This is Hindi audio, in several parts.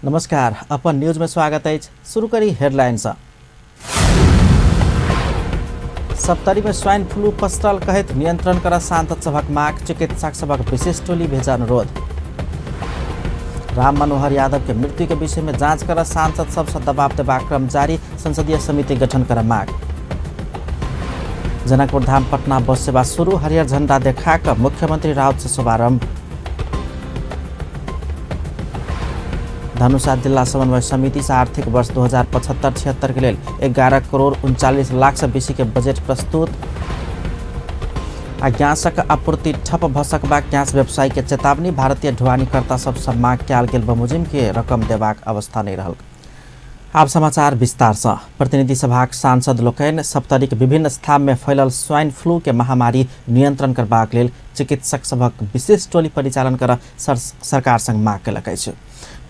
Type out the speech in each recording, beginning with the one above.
नमस्कार, अपन न्यूज में स्वागत है। शुरू करी हेडलाइंस। सप्तरी में स्वाइन फ्लू पसरल कहित नियंत्रण कर सांसद सभक माग, चिकित्सक सभक विशेष टोली भेजा अनुरोध। राम मनोहर यादव के मृत्यु के विषय में जांच कर सांसद सबसे दबाव देवा क्रम जारी, संसदीय समिति गठन कर माग। जनकपुर धाम पटना बस सेवा शुरू, हरियर झंडा देखाकर मुख्यमंत्री राउत से शुभारंभ। धनुषा जिला समन्वय समिति से आर्थिक वर्ष 2075-76 के लिए 11 करोड़ 39 लाख से बेसी के बजट प्रस्तुत। ग्यासक आपूर्ति ठप भ सकबाक ग्यास व्यवसायी के चेतावनी, भारतीय ढुवानीकर्ता सब माग कयल गेल बमोजिम के रकम देबाक अवस्था नहीं रहल। आब समाचार विस्तार से। प्रतिनिधि सभाक सांसद लोकनि सप्तरीक विभिन्न स्थान में फैलल स्वाइन फ्लू के महामारी नियंत्रण करबाक लेल चिकित्सक सभक विशेष टोली परिचालन कर सरकार संग माग केलक अछि।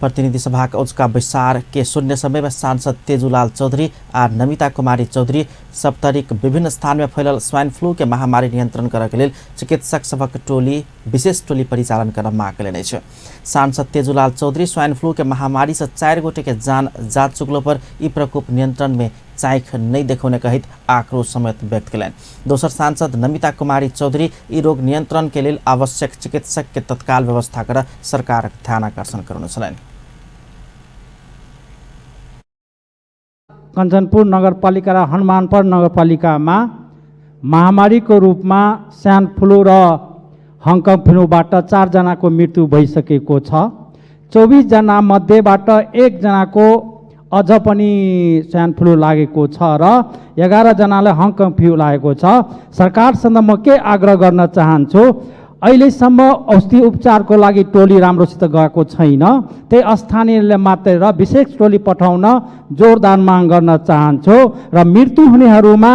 प्रतिनिधि सभा का उच्च बैसार के शून्य समय में सांसद तेजूलाल चौधरी और नमिता कुमारी चौधरी सप्तरीक विभिन्न स्थान में फैलल स्वाइन फ्लू के महामारी नियंत्रण करे के लिए चिकित्सक सभक टोली विशेष टोली परिचालन कर माग कयलनि अछि। सांसद तेजूलाल चौधरी स्वाइन फ्लू के महामारी से 4 गोटे के जान जा चुकलो पर ई प्रकोप नियंत्रण में चाइख नहीं देखौने कहित आक्रोश समेत व्यक्त कयलनि। दोसर सांसद नमिता कुमारी चौधरी ई रोग नियंत्रण के लिए आवश्यक चिकित्सक के तत्काल व्यवस्था कर सरकार ध्यानाकर्षण करौने छलनि। कञ्चनपुर नगरपालिका र हनुमानपुर नगरपालिकामा महामारीको रूपमा स्वाइन फ्लू र हङकङ फ्लूबाट 4 जनाको मृत्यु भइसकेको छ। 24 जना मध्येबाट 1 जनाको अझ पनि स्वाइन फ्लू लागेको छ र 11 जनालाई हङकङ फ्लू लागेको छ। सरकारसँग म के आग्रह गर्न चाहन्छु, अहिलेसम्म औषधि उपचारको लागि टोली राम्रोसित गएको छैन। त्यही स्थानीयले मात्र र विशेष टोली पठाउन जोरदार माग गर्न चाहन्छु र मृत्यु हुनेहरूमा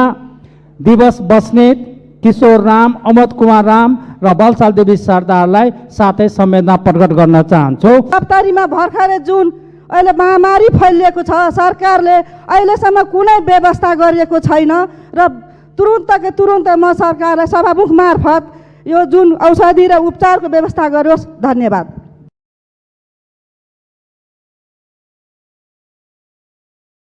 दिवस बस्नेत, किशोर राम, अमोद कुमार राम र बलसाल देवी सरदारलाई साथै संवेदना प्रकट गर्न चाहन्छु। सप्तरीमा भर्खरै जुन अहिले महामारी फैलिएको छ, सरकारले अहिलेसम्म कुनै व्यवस्था गरिएको छैन र तुरुन्त म सरकारलाई सभामुख मार्फत यो जुन औषधि र उपचारको व्यवस्था गरोस्। धन्यवाद।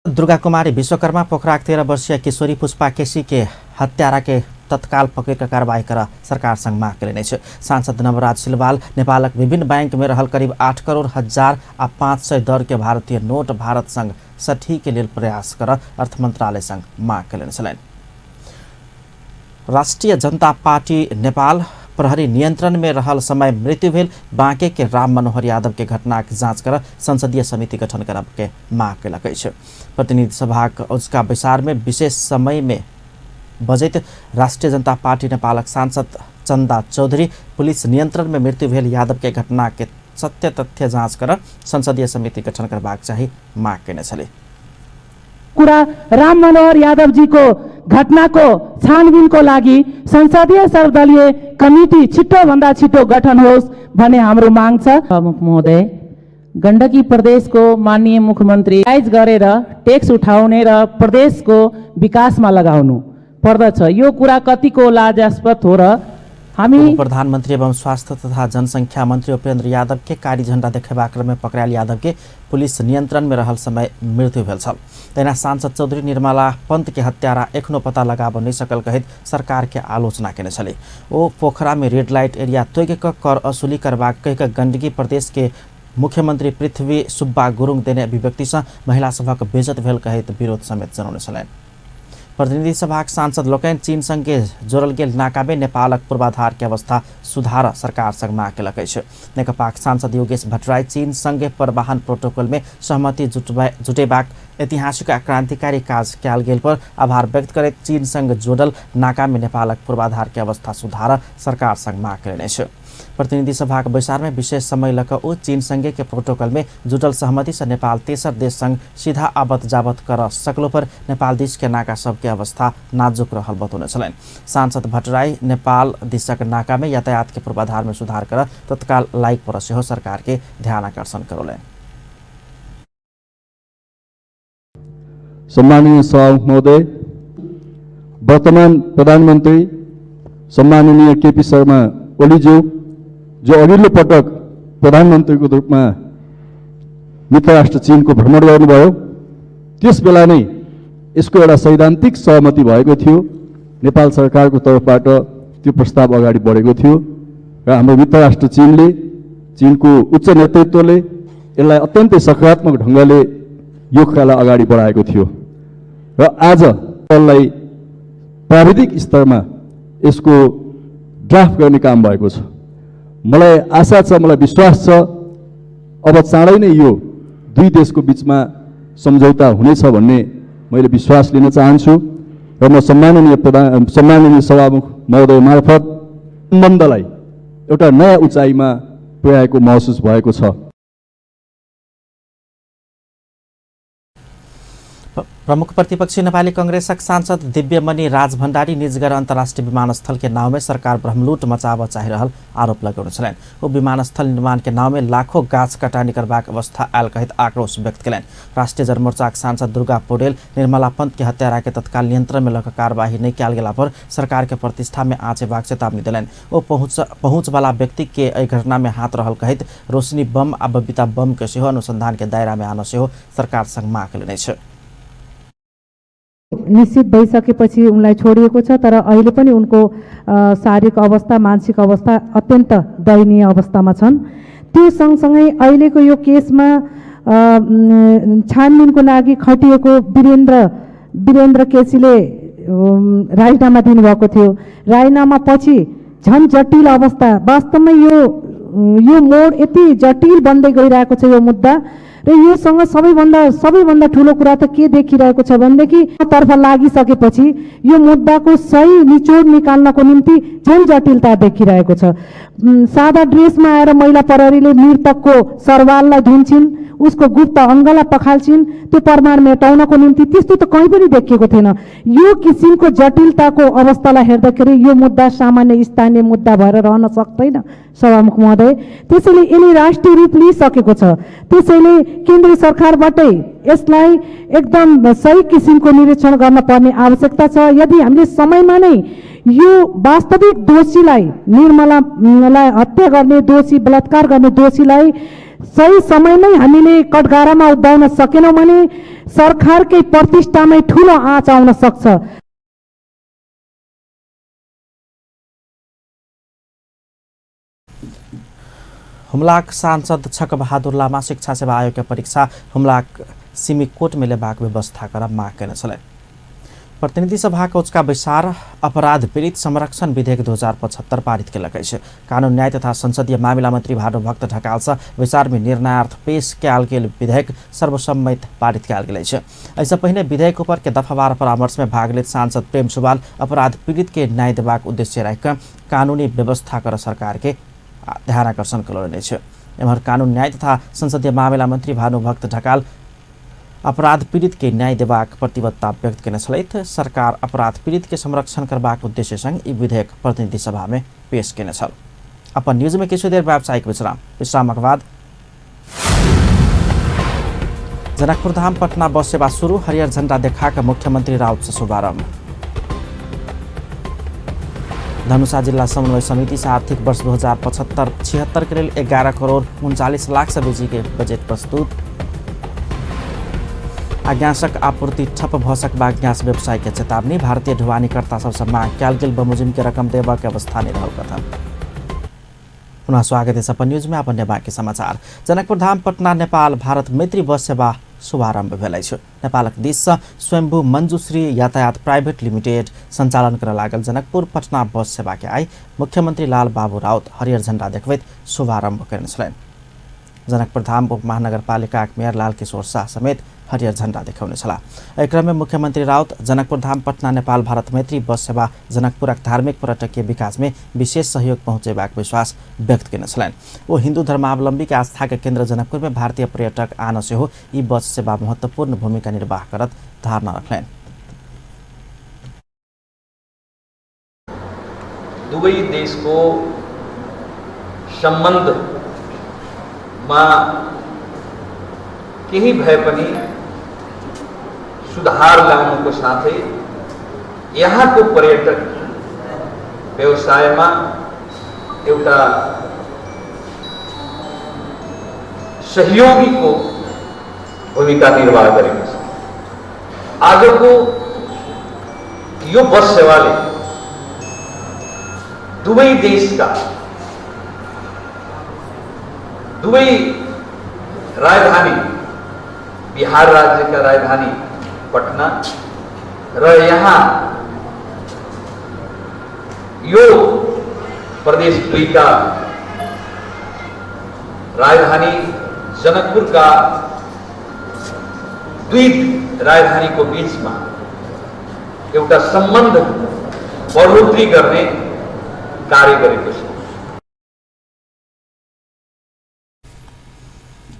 दुर्गा कुमारी विश्वकर्मा पोखराक 13 वर्षीय किशोरी पुष्पा केसी के हत्यारा के तत्काल पकड़ कार्रवाई कर सरकार संग माग कयलनि अछि। सांसद नवराज सिलवाल नेपालक विभिन्न बैंक में रहल करीब 8 करोड़ 1000 आ 500 दर के भारतीय नोट भारत संग सठी के लिए प्रयास कर अर्थ मंत्रालय संग माग कयलनि छलनि। राष्ट्रिय जनता पार्टी नेपाल प्रहरी नियंत्रण में रहल समय मृत्यु भेल बांके के राम मनोहर यादव के घटना के जांच कर संसदीय समिति गठन करब के माग कयलक अछि। प्रतिनिधि सभाक उच्चका बैसार में विशेष समय में बजैत राष्ट्रिय जनता पार्टी नेपालक सांसद चंदा चौधरी पुलिस नियंत्रण में मृत्यु भेल यादव के घटना के सत्य तथ्य जांच कर संसदीय समिति गठन करबाक चाही माग कयने छले। कुरा राम मनोहर यादव जी को घटना को छानबीन को लागि संसदीय सर्वदलीय कमिटी छिटो भन्दा छिटो गठन होस् भन्ने हाम्रो माग छ। महोदय, गण्डकी प्रदेश को माननीय मुख्यमंत्री राइज गरेर टैक्स उठाउने र प्रदेश को विकासमा लगाउनु पर्दछ। यो कुरा कतिको लाजास्पद हो र हामी प्रधानमंत्री एवं स्वास्थ्य तथा जनसंख्या मंत्री उपेन्द्र यादव के कारी झंडा देखेबा क्रम में पकड़ायल यादव के पुलिस नियंत्रण में रहल समय मृत्यु भेल छल। तहिना सांसद चौधरी निर्मला पंत के हत्यारा एखनो पता लगाब नहीं सकल कहित सरकार के आलोचना केने छले। ओ पोखरा में रेड लाइट एरिया तोग कर असुली करबाक कहिक गंडकी प्रदेश के मुख्यमंत्री पृथ्वी सुब्बा गुरुङ देने अभिव्यक्ति से महिला सभक बेइज्जत भेल कहित विरोध समेत जनाउने छलनि। प्रतिनिधि सभाक सांसद लोकनि चीन संगे जोड़ल गेल नाका में नेपालक पूर्वाधार के अवस्था सुधार सरकार संग माग केलक अछि। नेकपाक सांसद योगेश भट्टराई चीन संगे परिवहन प्रोटोकॉल में सहमति जुटेबाक ऐतिहासिक क्रांतिकारी काज कयल गेल पर आभार व्यक्त करैत चीन संग जोड़ल नाका में नेपालक पूर्वाधार के अवस्था सुधार सरकार संग माग कयलनि अछि। प्रतिनिधि सभा के बैसार में विशेष समय लक ओ चीन संगे के प्रोटोकॉल में जुटल सहमति से नेपाल तेसर देश संग सीधा आवत जावत कर सकलो पर नेपाल देश के नाका सब के अवस्था नाजुक रहल बतौने छलनि। सांसद भट्टराई नेपाल देशक नाका में यातायात के पूर्वाधार में सुधार कर तत्काल लाइक पर सेहो सरकार के ध्यान आकर्षण करौलनि। सम्माननीय सभामुख महोदय, वर्तमान प्रधानमन्त्री सम्माननीय केपी शर्मा ओलीज्यू जो अघिल्लो पटक प्रधानमन्त्रीको रूपमा मित्र राष्ट्र चीनको भ्रमण गर्नुभयो। त्यस बेला नै यसको एउटा सैद्धान्तिक सहमति भएको थियो। नेपाल सरकारको तर्फबाट त्यो प्रस्ताव अगाडि बढेको थियो र हाम्रो मित्र राष्ट्र चीनको उच्च नेतृत्वले यसलाई अत्यन्तै सकारात्मक ढङ्गले यो खेला अगाडि बढाएको थियो र आज यसलाई प्राविधिक स्तरमा यसको ड्राफ्ट गर्ने काम भएको छ। मलाई आशा छ, मलाई विश्वास छ अब चाँडै नै यो दुई देशको बिचमा सम्झौता हुनेछ भन्ने मैले विश्वास लिन चाहन्छु र म सम्माननीय सभामुख महोदय मार्फत सम्बन्धलाई एउटा नयाँ उचाइमा पुर्याएको महसुस भएको छ। प्रमुख प्रतिपक्षी नेपाली कांग्रेसक सांसद दिव्यमणि राजभण्डारी निजगढ अन्तर्राष्ट्रिय विमानस्थल के नाव में सरकार ब्रह्मलूट मचाव चाहिरहल आरोप लगाउनु छलैन। वो विमानस्थल निर्माण के नाव में लाखों गाछ कटानी करबाक अवस्था आयल कहित आक्रोश व्यक्त कलैन। राष्ट्रिय जनमोर्चाक सांसद दुर्गा पौडेल निर्मला पंत के हत्यारा के तत्काल नियंत्रण में लगा कार्यवाही नहीं किया गेला पर सरकार के प्रतिष्ठा में आँचेबाक चेतावनी दिलैन। वो पहुंच वाला व्यक्ति के घटना में हाथ रहल कहित रोशनी बम आ बबीता बम के सेहो अनुसंधान के दायरा में आन सेहो सरकार संग माग लिने छ। निश्चित भइसकेपछि उनलाई छोडिएको छ, तर अहिले पनि उनको शारीरिक अवस्था मानसिक अवस्था अत्यन्त दयनीय अवस्थामा छन्। त्यो सँगसँगै अहिलेको यो केसमा छानबिनको लागि खटिएको वीरेन्द्र केसीले राजीनामा दिनुभएको थियो। राजीनामा पछि झन् जटिल अवस्था, वास्तवमै यो मोड यति जटिल बन्दै गइरहेको छ यो मुद्दा र योसँग सबैभन्दा ठुलो कुरा त के देखिरहेको छ भनेदेखि तर्फ लागिसकेपछि यो मुद्दाको सही निचोड निकाल्नको निम्ति झन् जटिलता देखिरहेको छ। सादा ड्रेसमा आएर महिला प्रहरीले मृतकको सरवाललाई धुन्छिन्, उसको गुप्त अङ्गलाई पखाल्छिन्, त्यो प्रमाण मेटाउनको निम्ति त्यस्तो त कहीँ पनि देखिएको थिएन। यो किसिमको जटिलताको अवस्थालाई हेर्दाखेरि यो मुद्दा सामान्य स्थानीय मुद्दा भएर रहन सक्दैन सभामुख महोदय। त्यसैले यसले राष्ट्रिय रूप लिइसकेको छ। त्यसैले केन्द्रीय सरकारबाटै यसलाई एकदम सही किसिमको निरीक्षण गर्न पर्ने आवश्यकता छ। यदि हामीले समयमा नै यो वास्तविक दोषीलाई, निर्मलालाई हत्या गर्ने दोषी, बलात्कार गर्ने दोषीलाई सही समयमै हामीले कठघारामा उभ्याउन सकेनौँ भने सरकारकै प्रतिष्ठामै ठुलो आँच आउन सक्छ। हुम्लाक सांसद छक बहादुर लामा शिक्षा सेवा आयोग के परीक्षा हुम्लाक सिमिकोट में लेबाक व्यवस्था कर माग कैने छलैन। प्रतिनिधि सभा का उच्च विचार अपराध पीड़ित संरक्षण विधेयक 2075 पारित के लगे। कानून न्याय तथा संसदीय मामिला मंत्री भानुभक्त ढकाल विचार में निर्णयार्थ पेश कयल गेल विधेयक सर्वसम्मत पारित कयल गेल। ऐसा पहले विधेयक ऊपर के दफावार परामर्श में भाग ले सांसद प्रेम सुवाल अपराध पीड़ित के न्याय देबाक उद्देश्य राख कानूनी व्यवस्था कर सरकार के ध्यानाकर्षण करेने। एमहर कानून न्याय तथा संसदीय मामिला मंत्री भानुभक्त ढकाल अपराध पीड़ित के न्याय देबाक प्रतिबद्धता व्यक्त करने सहित सरकार अपराध पीड़ित के संरक्षण करबाक उद्देश्य संग ई विधेयक प्रतिनिधि सभा में पेश करने छल। अपन न्यूज में किछु देर व्यावसायिक विश्रामक बाद जनकपुर धाम पटना बस सेवा शुरू, हरियर झंडा देखाकर मुख्यमंत्री राउत से शुभारंभ। धनुषा जिला समन्वय समिति से आर्थिक वर्ष 2075-76 के लिए 11 करोड़ 39 लाख से बेची के बजट प्रस्तुत। आज्ञासक आपूर्ति ठप भ सकबाक ग्यास व्यवसाय के चेतावनी, भारतीय ढुवानीकर्ता सबसे मांग कयल गेल बमोजिम के रकम देबा के अवस्था नहीं रहल कथन। पुनः स्वागत है अपन न्यूज में। अपन बाँकी समाचार। जनकपुर धाम पटना नेपाल भारत मैत्री बस सेवा शुभारंभ भेलै छ। नेपालक दिस से स्वयंभू मंजूश्री यातायात प्राइवेट लिमिटेड संचालन कर लागल जनकपुर पटना बस सेवा के आई मुख्यमंत्री लाल बाबू राउत हरियर झंडा देखबैत शुभारंभ करने छलैन। जनकपुर धाम उपमहानगरपालिका मेयर लाल किशोर शाह समेत हरियर झंडा देखाउने छलाह। क्रम में मुख्यमंत्री राउत जनकपुर धाम पटना नेपाल भारत मैत्री बस सेवा जनकपुरक धार्मिक पर्यटकीय विकास में विशेष सहयोग पहुंचेबाक विश्वास व्यक्त करने छलैन। वो हिंदू धर्मावलंबी के आस्था के केन्द्र जनकपुर में भारतीय पर्यटक आन से हो यी बस सेवा महत्वपूर्ण भूमिका निर्वाह करत धारणा रखलैन। दुवै देशको सम्बन्धमा केही भए पनि सुधार ल्याउनुको साथै यहाँको पर्यटक व्यवसायमा एउटा सहयोगीको भूमिका निर्वाह गरेको छ। आजको यो बस सेवाले दुवै देशका दुवै राजधानी बिहार राज्यका राजधानी पटना र यहाँ यो प्रदेश दुईका राजधानी जनकपुरका दुई राजधानीको बीचमा एउटा सम्बन्ध बढोत्तरी गर्ने कार्य गरेको छ।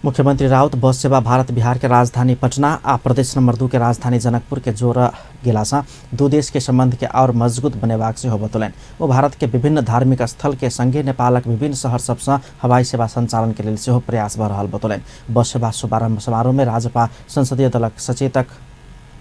मुख्यमंत्री राउत बस सेवा भारत बिहार के राजधानी पटना आ प्रदेश नंबर 2 के राजधानी जनकपुर के जोड़ गेला से दू देश के संबंध के और मजबूत बनेबाक सेहो बतौलनि। वो भारत के विभिन्न धार्मिक स्थल के संगे नेपालक विभिन्न शहर सबसे हवाई सेवा संचालन के लिए सेहो प्रयास भ रहल बतौलनि। बस सेवा शुभारंभ समारोह में राजपा संसदीय दलक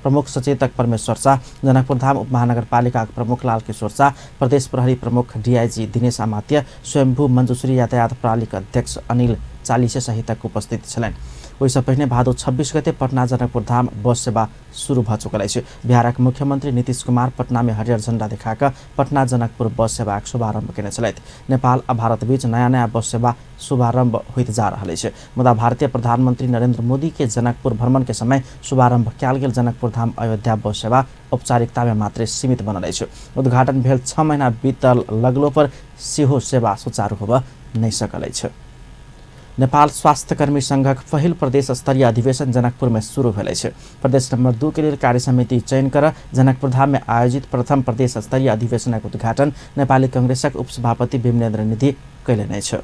प्रमुख सचेतक परमेश्वर शाह, जनकपुर धाम उपमहानगरपालिका प्रमुख लाल किशोर शाह, प्रदेश प्रहरी प्रमुख डीआईजी दिनेश आमात्य, स्वयंभू मंजूश्री यातायात प्रणाली अध्यक्ष अनिल चालिसे सहितक उपस्थित छलनि। ओहिसँ पहिने भादो 26 गते पटना जनकपुर धाम बस सेवा शुरू भ चुकल अछि। बिहारक मुख्यमंत्री नीतीश कुमार पटना में हरियर झंडा देखाकऽ पटना जनकपुर बस सेवा शुभारंभ केने छलथि। नेपाल आ भारत बीच नया नया बस सेवा शुभारंभ होइत जा रहल अछि। मुदा भारतीय प्रधानमंत्री नरेंद्र मोदी के जनकपुर भ्रमण के समय शुभारंभ कयल गेल जनकपुर धाम अयोध्या बस सेवा औपचारिकता में मात्र सीमित बनल अछि। उद्घाटन भेल 6 महीना बीतल लगलो पर सेहो सेवा सुचारू होबऽ नहि सकल अछि। नेपाल स्वास्थ्यकर्मी संघक पहिल प्रदेश स्तरीय अधिवेशन जनकपुर में शुरू भेल अछि। प्रदेश नंबर 2 के लिए कार्य समिति चयन कर जनकपुर धाम में आयोजित प्रथम प्रदेश स्तरीय अधिवेशनक उद्घाटन नेपाली कांग्रेसक उपसभापति विमलेन्द्र निधि कयलनि अछि।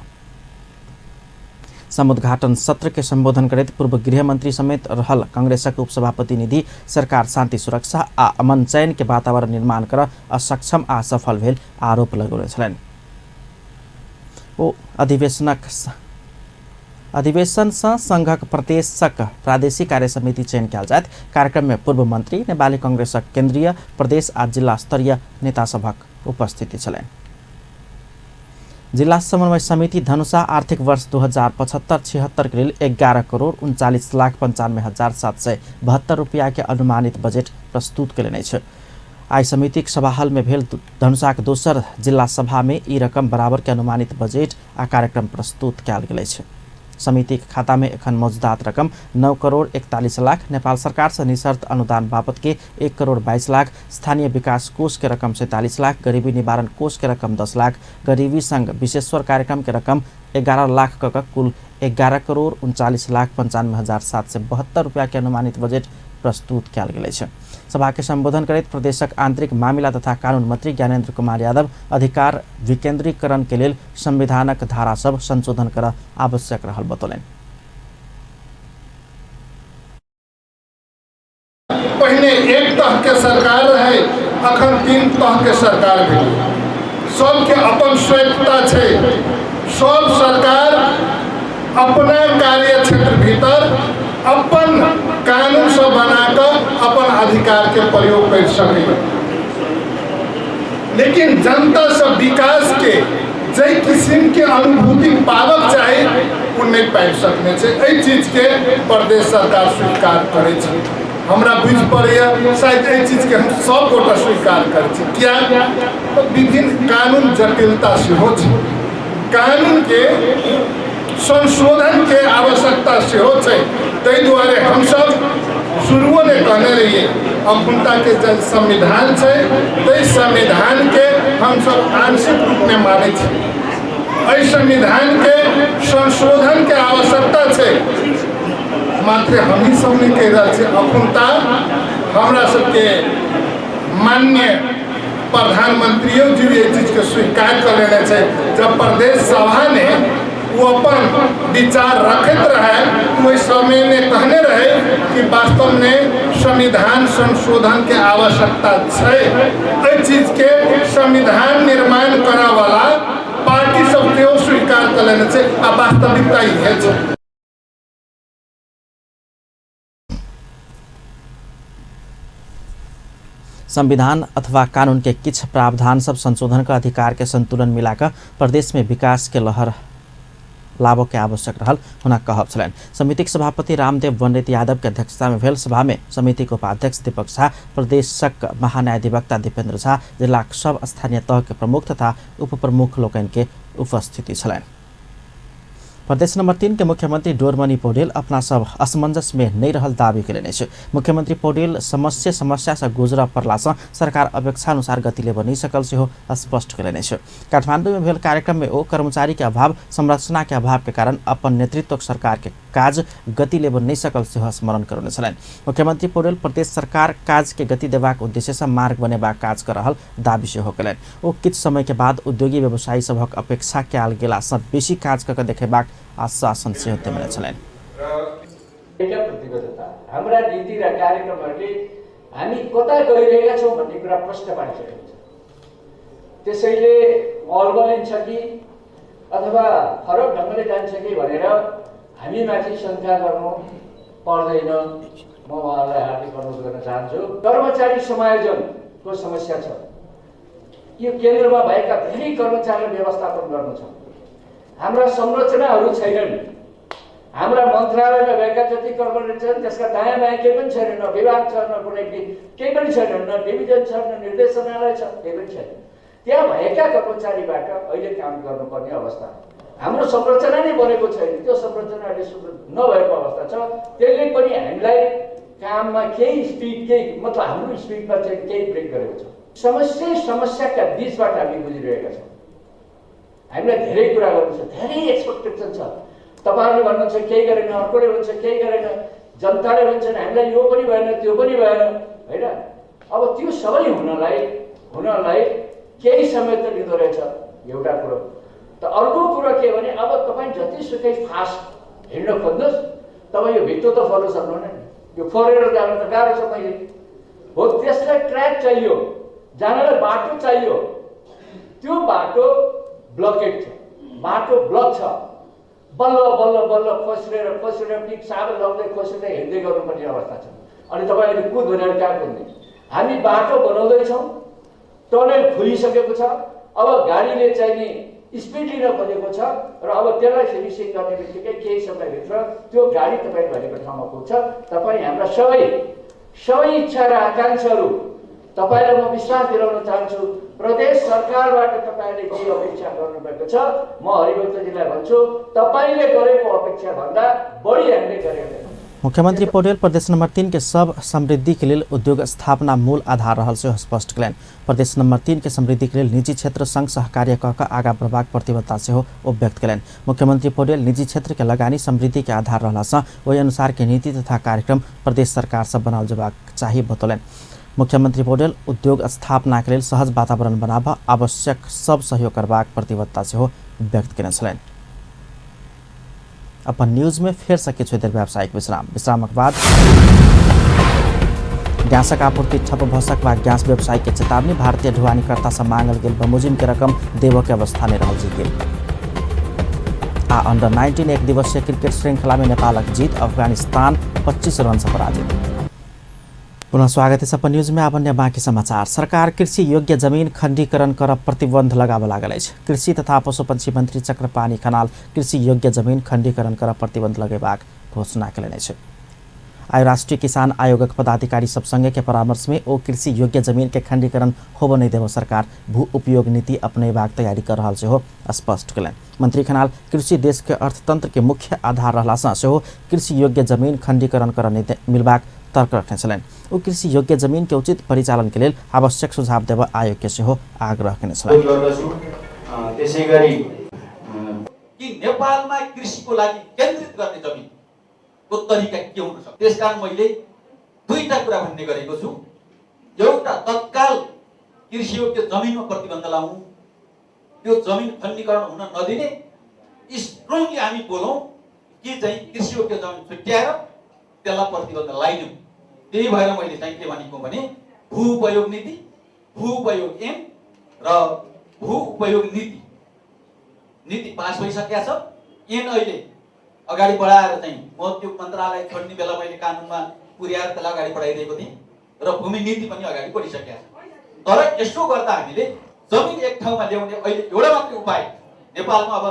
समुद्घाटन सत्र के संबोधन करैत पूर्व गृह मंत्री समेत रहल कांग्रेसक उपसभापति निधि सरकार शांति सुरक्षा आ अमन चयन के वातावरण निर्माण कर असक्षम आ असफल भेल आरोप लगौने छलनि। ओ अधिवेशन से संघक प्रदेशक प्रादेशिक कार्य समिति चयन कयल जायत। कार्यक्रम में पूर्व मंत्री नेपाली कांग्रेसक केंद्रीय प्रदेश आ जिला स्तरीय नेता सभक उपस्थिति छलनि। जिला समन्वय समिति धनुषा आर्थिक वर्ष 2075-76 के लिए 11,95,95,772 रुपया के अनुमानित बजेट प्रस्तुत कयलनि अछि। आई समितिक सभा हॉल में भेल धनुषाक दोसर जिला सभा में ई रकम बराबर के अनुमानित बजेट आ कार्यक्रम प्रस्तुत कयल गेल अछि। समिति के खाता में एखन मौजूदा रकम 9,41,00,000, नेपाल सरकार से निशर्त अनुदान बाबत के 1,22,00,000, स्थानीय विकास कोष के रकम 47 लाख, गरीबी निवारण कोष के रकम 10 लाख, गरीबी संघ विशेश्वर कार्यक्रम के रकम 11 लाख क कुल 11,39,95,772 रुपया के अनुमानित बजेट प्रस्तुत कयल गेल अछि। सभा के संबोधन करैत प्रदेशक आंतरिक मामिला तथा कानून मंत्री ज्ञानेन्द्र कुमार यादव अधिकार विकेंद्रीकरण के लेल संविधानक धारा सब संशोधन कर आवश्यक रहल बतौलनि। पहले एक तह के सरकार रहे, अखन 3 तह के सरकार भेल। सबके अपन स्वायत्तता छै। सब सरकार अपना कार्य क्षेत्र भीतर अपन कानून सब बनाकर अपन अधिकार के प्रयोग कर सके। लेकिन जनता सब विकास के जे किस्म के अनुभूति पावक चाहे वो नहीं पाबि सकने छै। एहि चीज के प्रदेश सरकार स्वीकार करे छै। हमरा बुझ पड़ैया शायद एहि चीज के हम सब गोटा स्वीकार करे छै। किया तो विभिन्न कानून जटिलता सेहो छै। कानून के संशोधन के आवश्यकता सेहो छै। ताहि दुआरे हम सब शुरुओ में कहने रहिए अखुनता के जब संविधान छै ताहि संविधान के हम सब आंशिक रूप में माने छी। एहि संविधान के संशोधन के आवश्यकता छै। मात्र हमही सब नहीं कह रहा छै। अखुनता हमरा सबके माननीय प्रधानमंत्रियों जी भी चीज के स्वीकार कर लेने छै। जब प्रदेश सभा ने वो अपन विचार रखत रहे वही समय में कहने रहे कि वास्तव में संविधान संशोधन के आवश्यकता है। एहि चीज के संविधान निर्माण करा वाला पार्टी सब के स्वीकार कर लेने छै। आ वास्तविकता ही है। संविधान अथवा कानून के किछ प्रावधान सब संशोधन का अधिकार के संतुलन मिलाकर प्रदेश में विकास के लहर लाभके आवश्यक रहल हुना कहब छलैन। समितिक सभापति रामदेव वनरेती यादव के अध्यक्षता में भेल सभा में समितिको उपाध्यक्ष दीपक झा, प्रदेशक महान्यायाधिवक्ता दीपेन्द्र झा, जिल्लाक सब स्थानीय तह के प्रमुख तथा उपप्रमुख लोकन के उपस्थिति छलैन। प्रदेश नंबर 3 के मुख्यमंत्री डोरमणि पौडेल अपना सब असमंजस में नहीं रहल दावी करेने छे। मुख्यमंत्री पौडेल समस्या से गुजर परला से सरकार अपेक्षा अनुसार गति लेब नहीं सकल से हो स्पष्ट करेने छे। काठमांडू में भेल कार्यक्रम में ओ कर्मचारी के अभाव, संरचना के अभाव के कारण अपन नेतृत्व सरकार के काज गति लेब नहीं सकल से हो स्मरण करने छलैन। मुख्यमंत्री पौडेल प्रदेश सरकार काज के गति देबाक उद्देश्य से मार्ग बनेबाक काज कर रहल दावी से हो कलेन। ओ किछ समय के बाद उद्योगी व्यवसायी सबक अपेक्षा कयल गेला से बेसी काज क देखेबाक आश्वासन से होते मिले छलैन। प्रतिबद्धता हाम्रा नीति र कार्यक्रमहरूले हामी कता गइरहेका छौं भन्ने कुरा प्रश्न पारिसकेको छ। त्यसैले अल्बलिन्छ कि अथवा फरक ढंगले जान्छ कि भनेर हामी माथि शंका गर्नु पर्दैन। म उहाँलाई हार्दिक अनुरोध गर्न चाहन्छु। कर्मचारी समायोजनको समस्या छ। यो केन्द्रमा भएका धेरै कर्मचारीलाई व्यवस्थापन गर्नु छ। हाम्रा संरचनाहरू छैनन्। हाम्रा मन्त्रालयमा भएका जति कर्मचारी छन् त्यसका दायाँ बायाँ केही पनि छैन, न विभाग छ, न कुनै केही पनि छैन, न डिभिजन छ, न निर्देशनालय छ, केही पनि छैन। त्यहाँ भएका कर्मचारीबाट अहिले काम गर्नुपर्ने अवस्था। हाम्रो संरचना नै बनेको छैन, त्यो संरचना अहिले नभएको अवस्था छ। त्यसले पनि हामीलाई काममा केही स्पिड, केही मतलब हाम्रो स्पिडमा चाहिँ केही ब्रेक गरेको छ। समस्याका बीचबाट हामी गुजिरहेका छौँ। हामीलाई धेरै कुरा गर्नु छ, धेरै एक्सपेक्टेसन छ। तपाईहरुले भन्नुहुन्छ केही गरेन, अर्कोले भन्छ केही गरेन, जनताले भन्छन् हामीलाई यो पनि भएन, त्यो पनि भएन, हैन? अब त्यो सबै हुनलाई केही समय त लिँदो रहेछ एउटा कुरो। त अर्को कुरा के भने अब तपाई जतिसुकै फास्ट हिँड्न खोज्नुहोस्, तपाईँ यो भित्तो त फर्न सक्नुहुन्न नि। यो फरेर जान त गाह्रो छ पहिले। हो त्यसलाई ट्र्याक चाहियो, जानलाई बाटो चाहियो। त्यो बाटो ब्लकेट छ, बाटो ब्लक छ। बल्ल बल्ल बल्ल खोसेर टिक साबुन लाउँदै खोसेर हिँड्दै गर्नुपर्ने अवस्था छ। अनि तपाईँले कुद भनेर कहाँ कुद्ने? हामी बाटो बनाउँदैछौँ, टनल खुलिसकेको छ। अब गाडीले चाहिँ नि स्पिड लिन खोजेको छ र अब त्यसलाई फिनिसिङ गर्ने बित्तिकै केही समयभित्र त्यो गाडी तपाईँ भनेको ठाउँमा पुग्छ। तपाईँ हाम्रा सबै इच्छा र आकाङ्क्षाहरू तपाईलाई म विश्वास दिलाउन चाहन्छु। प्रदेश सरकारबाट तपाईले जे अपेक्षा गर्नुभएको छ, म हरिभक्तजीलाई भन्छु तपाईले गरेको अपेक्षा भन्दा बढी हामीले गरेका छौँ। मुख्यमंत्री पौडेल प्रदेश नंबर 3 के सब समृद्धि के लिए उद्योग स्थापना मूल आधार रहल से स्पष्ट कलन। प्रदेश नंबर 3 के समृद्धि के लिए निजी क्षेत्र संग सहकार्य कह आगा प्रभाग प्रतिबद्धता से हो व्यक्त कलन। मुख्यमंत्री पौडेल निजी क्षेत्र के लगानी समृद्धि के आधार रहला से वही अनुसार के नीति तथा कार्यक्रम प्रदेश सरकार से बनाल जबाक चाहिए बतौलन। मुख्यमंत्री पौडेल उद्योग स्थापना के लिए सहज वातावरण बनावा आवश्यक सब सहयोग करबाक प्रतिबद्धता से हो व्यक्त कने छलैन। अपन न्यूज में फेर सके देर व्यावसायिक विश्रामक बाद गैसक आपूर्ति ठप भसक व गैस व्यवसायी के चेतावनी। भारतीय ढुवानीकर्ता से मांगल गेल बमुजिम के रकम देव के अवस्था में रहल जी। अंडर 19 एक दिवसीय क्रिकेट श्रृंखला में नेपालक जीत, अफगानिस्तान 25 रन से पराजित। पुनः स्वागत है अपन न्यूज में। अब अन्य बाँकी समाचार। सरकार कृषि योग्य जमीन खंडीकरण कर प्रतिबंध लगाबे लागल अछि। कृषि तथा पशुपक्षी मंत्री चक्रपाणी खनाल कृषि योग्य जमीन खंडीकरण कर प्रतिबंध लगेबाक घोषणा कयलनि अछि। आइ राष्ट्रीय किसान आयोगक पदाधिकारी सब संगे के परामर्श में ओ कृषि योग्य जमीन के खंडीकरण होब नहीं देव सरकार भू उपयोग नीति अपनेबाक तैयारी कर रहा से हो स्पष्ट कयलनि। मंत्री खनाल कृषि देश के अर्थतंत्र के मुख्य आधार रहला से हो कृषि योग्य जमीन खंडीकरण कर मिलबाक तर्क रखने छलैन। ओ कृषि योग्य जमीन के उचित परिचालन के लिए आवश्यक सुझाव देव आयोग के सेहो आग्रह करने छलैन। त्यसैगरी कि नेपालमा कृषिको लागि केन्द्रित गर्ने जमिनको तरिका के हुन सक्छ, त्यसकारण मैले दुईटा कुरा भन्ने गरेको छु। एउटा तत्काल कृषि योग्य जमिनमा प्रतिबन्ध लाउँ, त्यो जमिन खण्डीकरण हुन नदिने स्ट्रङली हामी बोलौँ कि चाहिँ कृषि योग्य जमिन छुट्याएर त्यसलाई प्रतिबन्ध लगाइदिउँ। त्यही भएर मैले चाहिँ के भनेको भने भू उपयोग नीति, भू उपयोग ऐन र भू उपयोग नीति पास भइसकेको छ। ऐन अहिले अगाडि बढाएर चाहिँ म त्यो मन्त्रालय छोड्ने बेला मैले कानुनमा पुर्याएर त्यसलाई अगाडि बढाइदिएको थिएँ र भूमि नीति पनि अगाडि बढिसकेको छ। तर यसो गर्दा हामीले जमिन एक ठाउँमा ल्याउने अहिले एउटा मात्रै उपाय नेपालमा अब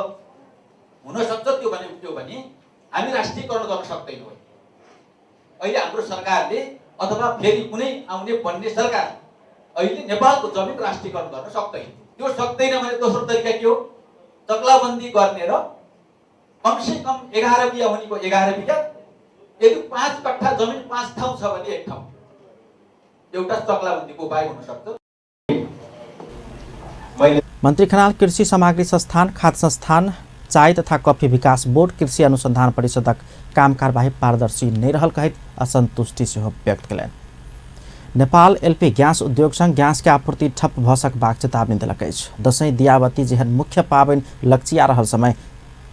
हुनसक्छ त्यो भने उठ्यो भने हामी राष्ट्रियकरण गर्न सक्दैनौँ। अहिले हाम्रो सरकारले अथवा फेरि कुनै आउने बन्ने सरकार अहिले नेपालको जमिन राष्ट्रियकरण गर्न सक्दैन। त्यो सक्दैन भने दोस्रो तरिका के हो? चक्लाबन्दी गर्ने र कमसे कम 11 बिघा हुनेको 11 बिघा, यदि 5 कट्ठा जमिन 5 ठाउँ छ भने 1 ठाउँ, एउटा चक्लाबन्दीको उपाय हुन सक्छ। मन्त्री खनाल कृषि सामग्री संस्थान, खाद्य संस्थान, चाय तथा कफी विकास बोर्ड, कृषि अनुसंधान परिषदक काम कारबाही पारदर्शी नहीं रहल कहित असंतुष्टि सेहो व्यक्त कयलनि। नेपाल एलपी गैस उद्योग संघ गैस के आपूर्ति ठप भ सकबाक चेतावनी देलक अछि। दशैं दियावती जेहन मुख्य पाबनि लग्चिया रहल समय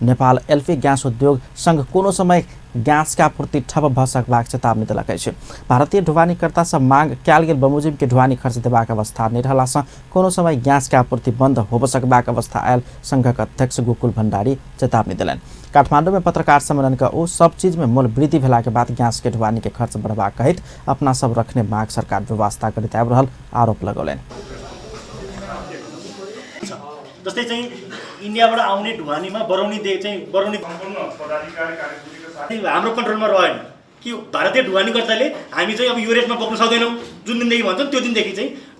नेपाल एलपी गैस उद्योग संघ कोनो समय गैस के आपूर्ति ठप भ सकबाक चेतावनी देलक अछि। भारतीय ढुवानीकर्ता सब मांग कयल गेल बमोजिम के ढुवानी खर्च देबाक अवस्था नहीं रहलासँ कोनो समय गैस के आपूर्ति बंद होब सकबाक अवस्था आयल संघक अध्यक्ष गोकुल भण्डारी चेतावनी देलनि। काठमांडू में पत्रकार सम्मेलन का ओ सब चीज में मूल्य वृद्धि भेला के बाद गैस के ढुवानी के खर्च बढ़बाक कहित अपना सब रखने मांग सरकार व्यवस्था करैत आबि रहल आरोप लगौलनि। जस्तै चाहिँ इन्डियाबाट आउने ढुवानीमा बरौनी हाम्रो कन्ट्रोलमा रहेन कि भारतीय ढुवानीकर्ताले हामी चाहिँ अब यो रेटमा बोक्न सक्दैनौँ जुन दिनदेखि भन्छन् त्यो दिनदेखि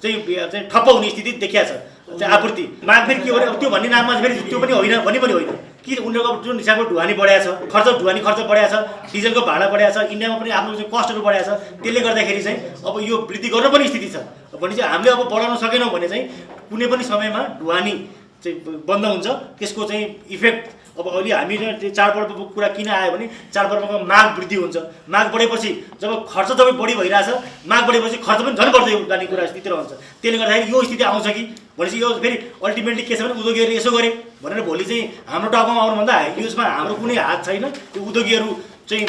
चाहिँ ठप्प हुने स्थिति देखिया छ। चाहिँ आपूर्ति माग फेरि के हो त्यो भन्ने नाममा फेरि त्यो पनि होइन भन्ने पनि होइन कि उनीहरूको जुन हिसाबको ढुवानी बढाएको छ, ढुवानी खर्च बढाएको छ, डिजलको भाडा बढाएको छ, इन्डियामा पनि आफ्नो चाहिँ कस्टहरू बढाएको छ, त्यसले गर्दाखेरि चाहिँ अब यो वृद्धि गर्न पनि स्थिति छ भने चाहिँ हामीले अब बढाउन सकेनौँ भने चाहिँ कुनै पनि समयमा ढुवानी चाहिँ बन्द हुन्छ। त्यसको चाहिँ इफेक्ट अब अहिले हामी चाडपर्वको कुरा किन आयो भने चाडपर्वको माग वृद्धि हुन्छ। माग बढेपछि जब खर्च जब बढी भइरहेछ, माग बढेपछि खर्च पनि झन् बढ्दै जाने कुरा स्थिति रहन्छ। त्यसले गर्दाखेरि यो स्थिति आउँछ कि भनेपछि यो फेरि अल्टिमेटली के छ भने उद्योगीहरूले यसो गरे भनेर भोलि चाहिँ हाम्रो टाउकोमा आउनुभन्दा यसमा हाम्रो कुनै हात छैन। त्यो उद्योगीहरू चाहिँ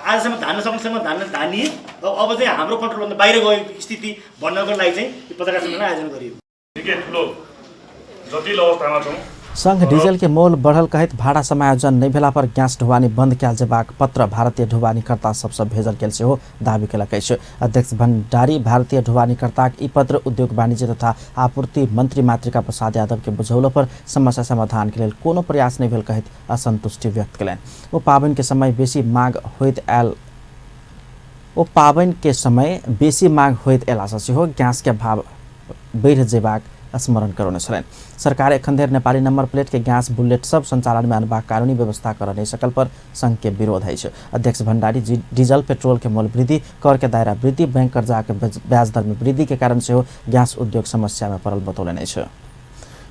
आजसम्म धान्न सक्नेसम्म धानिए अब चाहिँ हाम्रो कन्ट्रोलभन्दा बाहिर गएको स्थिति भन्नको लागि चाहिँ पत्रकार सम्मेलन आयोजना गरियो। निकै ठुलो जटिल अवस्थामा छौँ। संघ डीजल के मोल बढ़ल कहित भाड़ा समायोजन नहीं भेला पर गैस ढुवानी बंद कयल जेबाक पत्र भारतीय ढुवानीकर्ता सबसँ भेजल गेल सेहो दावी केलक अछि। अध्यक्ष भण्डारी भारतीय ढुवानीकर्ताक ई पत्र उद्योग वाणिज्य तथा आपूर्ति मंत्री मातृका प्रसाद यादव के बुझौला पर समस्या समाधान के लेल कोनो प्रयास नहीं भेल कहित असंतुष्टि व्यक्त कयलनि। ओ पाबनि के समय बेसी माग होइत एलासँ सेहो गैस के भाव बढ़ि जेबाक स्मरण करौने छलनि। सरकार एखन धरि नेपाली नंबर प्लेट के गैस बुलेट सब संचालन में आनबाक कानूनी व्यवस्था कर नहीं सकल पर संघ के विरोध है। अध्यक्ष भण्डारी डीजल पेट्रोल के मूल्य वृद्धि, कर के दायरा वृद्धि, बैंक कर्जा के ब्याज दर में वृद्धि के कारण से गैस उद्योग समस्या में पड़ल बतौलनि अछि।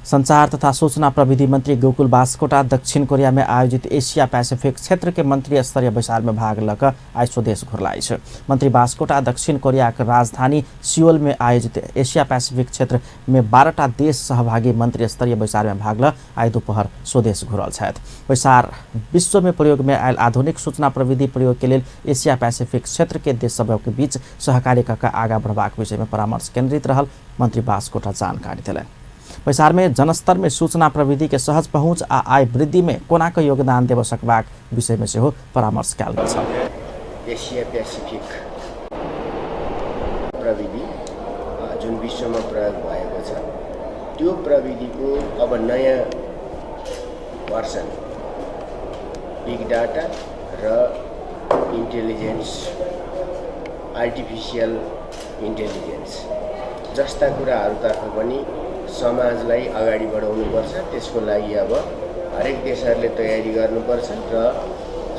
संचार तथा सूचना प्रविधि मंत्री गोकुल बास्कोटा दक्षिण कोरिया में आयोजित एशिया पैसिफिक क्षेत्र के मंत्री स्तरीय बैसार में भाग लेकर आज स्वदेश घुरलाई है। मंत्री बास्कोटा दक्षिण कोरिया के राजधानी सियोल में आयोजित एशिया पैसिफिक क्षेत्र में 12टा देश सहभागी मंत्री स्तरीय बैसार में भाग ल आज दोपहर स्वदेश घुरल छथि। बैसार विश्व में प्रयोग में आयल आधुनिक सूचना प्रविधि प्रयोग के लिए एशिया पैसिफिक क्षेत्र के देश सब के बीच सहकारी कऽ आगा बढ़बाक विषय में परामर्श केंद्रित रहल मंत्री बास्कोटा जानकारी दिलनि। बैसार में जनस्तर में सूचना प्रविधि के सहज पहुँच आ आय वृद्धि में कोना के योगदान देव सकबाक विषय में सेहो परामर्श कयल गेल छ। एशिया पैसिफिक प्रविधि जुन विश्वमा प्रयोग भएको छ त्यो प्रविधिको अब नयाँ भर्सन बिग डाटा र इन्टेलिजेन्स, आर्टिफिसियल इन्टेलिजेन्स जस्ता कुराहरूतर्फ पनि समाजलाई अगाडि बढाउनुपर्छ। त्यसको लागि अब हरेक देशहरूले तयारी गर्नुपर्छ र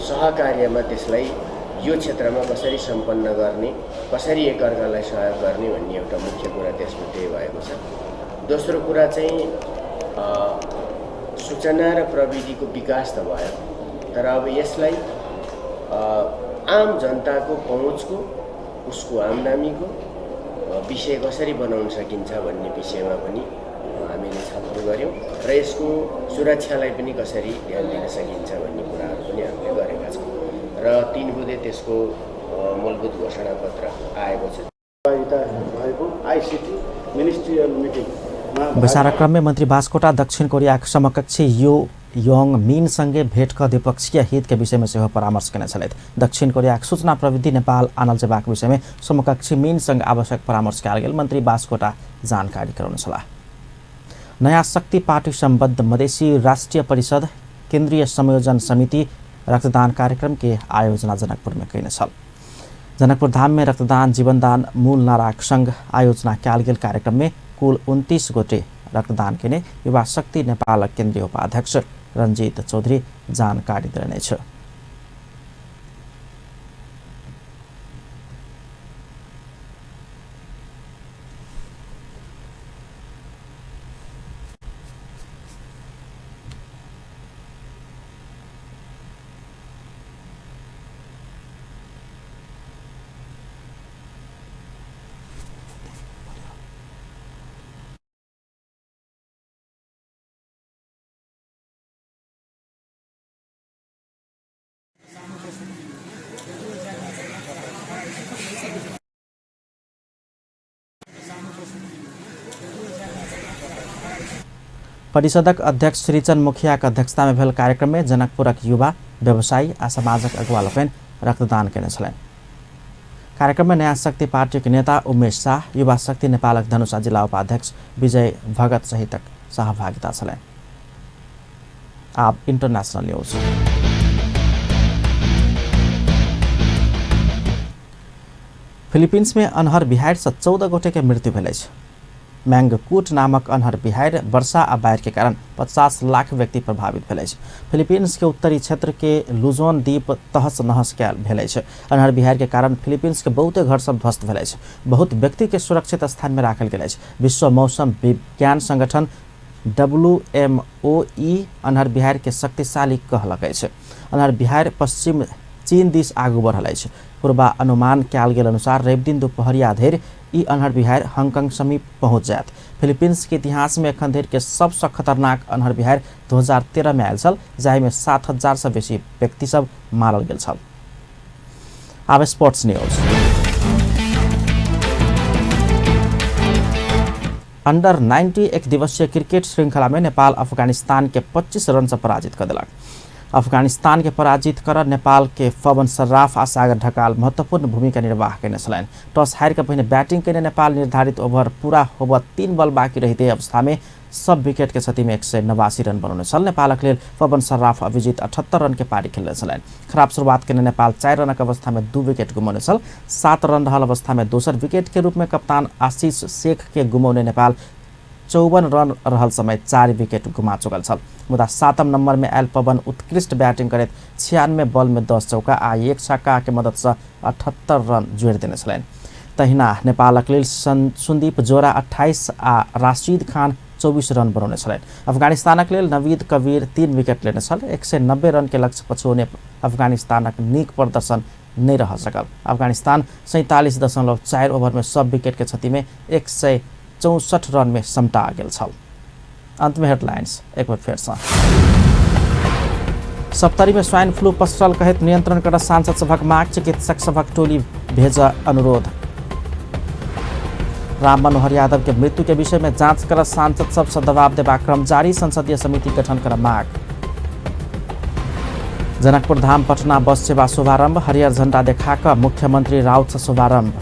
सहकार्यमा त्यसलाई यो क्षेत्रमा कसरी सम्पन्न गर्ने, कसरी एकअर्कालाई सहयोग गर्ने भन्ने एउटा मुख्य कुरा त्यसमा त्यही भएको छ। दोस्रो कुरा चाहिँ सूचना र प्रविधिको विकास त भयो, तर अब यसलाई आम जनताको पहुँचको, उसको आमदामीको विषय कसरी बनाउन सकिन्छ भन्ने विषयमा पनि हामीले छलफल गऱ्यौँ र यसको सुरक्षालाई पनि कसरी ध्यान दिन सकिन्छ भन्ने कुराहरू पनि हामीले गरेका छौँ र 3 बुँदे त्यसको मूलभूत घोषणापत्र आएको छ। भएको आईसीटी मिनिस्ट्रियल मिटिङमा बैसार क्रम में मंत्री बास्कोटा दक्षिण कोरिया समकक्षी योंग मीन संगे भेट कर द्विपक्षीय हित के विषय में सेहो परामर्श केने छलथि। दक्षिण कोरिया सूचना प्रविधि नेपाल आनल जेबाक विषय में समकक्षी मीन संग आवश्यक परामर्श कयल गेल मंत्री बास्कोटा जानकारी करौने छलाह। नयाँ शक्ति पार्टी सम्बद्ध मधेसी राष्ट्रिय परिषद केंद्रीय संयोजन समिति रक्तदान कार्यक्रम के आयोजना जनकपुर में कैने छल। जनकपुर धाम में रक्तदान जीवनदान मूल नाराक संघ आयोजना कैल गेल कार्यक्रम में कुल 29 गोटे रक्तदान केने युवा शक्ति नेपाल केन्द्रीय उपाध्यक्ष रञ्जित चौधरी जानकारी दिनेछ। परिषदक अध्यक्ष श्रीचंद मुखियाक अध्यक्षता में भेल कार्यक्रम में जनकपुरक युवा व्यवसायी आ समाजक अगुवा लोकनि रक्तदान केने छलनि। कार्यक्रम में नयाँ शक्ति पार्टी के नेता उमेश शाह, युवा शक्ति नेपालक धनुषा जिला उपाध्यक्ष विजय भगत सहितक सहभागिता छलनि। अब इंटरनेशनल न्यूज। फिलिपिन्स में अन्हर बिहार से 14 गोटे के मृत्यु भेल अछि। मैंगकूट नामक अन्हर बिहार वर्षा आ बाढ़ के कारण 50 लाख व्यक्ति प्रभावित भेल अछि। फिलीपींस के उत्तरी क्षेत्र के लुजोन द्वीप तहस नहस भेल अछि। अन्हर बिहार के कारण फिलीपींस के बहुते घर सब ध्वस्त भेल अछि। बहुत व्यक्ति के सुरक्षित स्थान में राखल गेल अछि। विश्व मौसम विज्ञान संगठन WMOE अन्हर बिहार के शक्तिशाली कहलक अछि। अन्हर बिहार पश्चिम चीन दिस आगू बढ़ल अछि। पूर्वानुमान कैल गेल अनुसार रवि दिन दुपहरिया धरि ई अन्हर बिहार हांगकांग समीप पहुंच जायत। फिलीपींस के इतिहास में एखन धरि के सबसे खतरनाक अन्हर बिहार 2013 में आयल छल, जाहि में 7000 से बेसी व्यक्ति सब मारल गेल छल। अब स्पोर्ट्स न्यूज। अंडर 90 एक दिवसीय क्रिकेट श्रृंखला में नेपाल अफगानिस्तान के 25 रन से पराजित कर दिलक। अफगानिस्तान के पराजित कर नेपाल के पवन सर्राफ आ सागर ढकाल महत्वपूर्ण भूमिका निर्वाह करने छलनि। टॉस हार के पहिने बैटिंग करने नेपाल निर्धारित ओवर पूरा होब 3 बल बाकी रहते अवस्था में सब विकेट के क्षति में 189 रन बनाउने छल। नेपालक लेल पवन सर्राफ अभिजित 78 रन के पारी खेल्ने छलनि। खराब शुरुआत करने नेपाल 4 रनक अवस्था में 2 विकेट गुमाउने छल। 7 रन रहल अवस्था में दोसर विकेट के रूप में कप्तान आशीष शेख के गुमाउने नेपाल 54 रन रहल समय 4 विकेट गुमा चुकल छल। मुदा 7 नंबर में आयल पवन उत्कृष्ट बैटिंग करैत 96 बॉल में 10 चौका आ 1 छक्का के मदद से 78 रन जोड़ देने छलनि। तहिना नेपालक लेल सुन्दीप जोरा 28 आ राशिद खान 24 रन बनाउने छलनि। अफगानिस्तानक लेल नवीद कबीर 3 विकेट लेने छल। 190 रन के लक्ष्य पछुओने अफगानिस्तानक नीक प्रदर्शन नहीं रह सकल। अफगानिस्तान 47.4 ओवर में सब विकेट के क्षति में 164 रन में समटा गेल छल। अंत में हेडलाइंस एक बार फिर से। सप्तरी में स्वाइन फ्लू पसरल कहित नियंत्रण कर सांसद सभक माग, चिकित्सक सभक टोली भेज अनुरोध। राम मनोहर यादव के मृत्यु के विषय में जांच कर सांसद सबसे दबाव देबा क्रम जारी, संसदीय समिति गठन कर माग। जनकपुर धाम पटना बस सेवा शुभारंभ, हरियर झंडा देखाकर मुख्यमंत्री राउत शुभारंभ।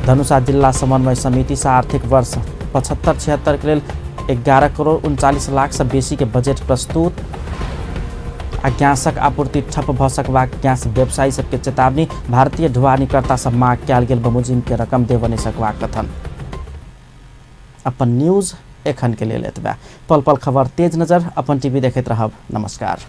धनुषा जिला समन्वय समिति से आर्थिक वर्ष 75-76 के लिए 11 करोड़ 39 लाख से बेसी के बजट प्रस्तुत। आ गैसक आपूर्ति ठप भ सकबाक गैस व्यवसायी सबके चेतावनी, भारतीय ढुवानीकर्ता सब माग कैल गेल बमुजिम के रकम देव नहीं सकबाक कथन। अपन न्यूज एखन के लिए एतबा। पल पल खबर तेज नजर अपन टीवी देखैत रहब। नमस्कार।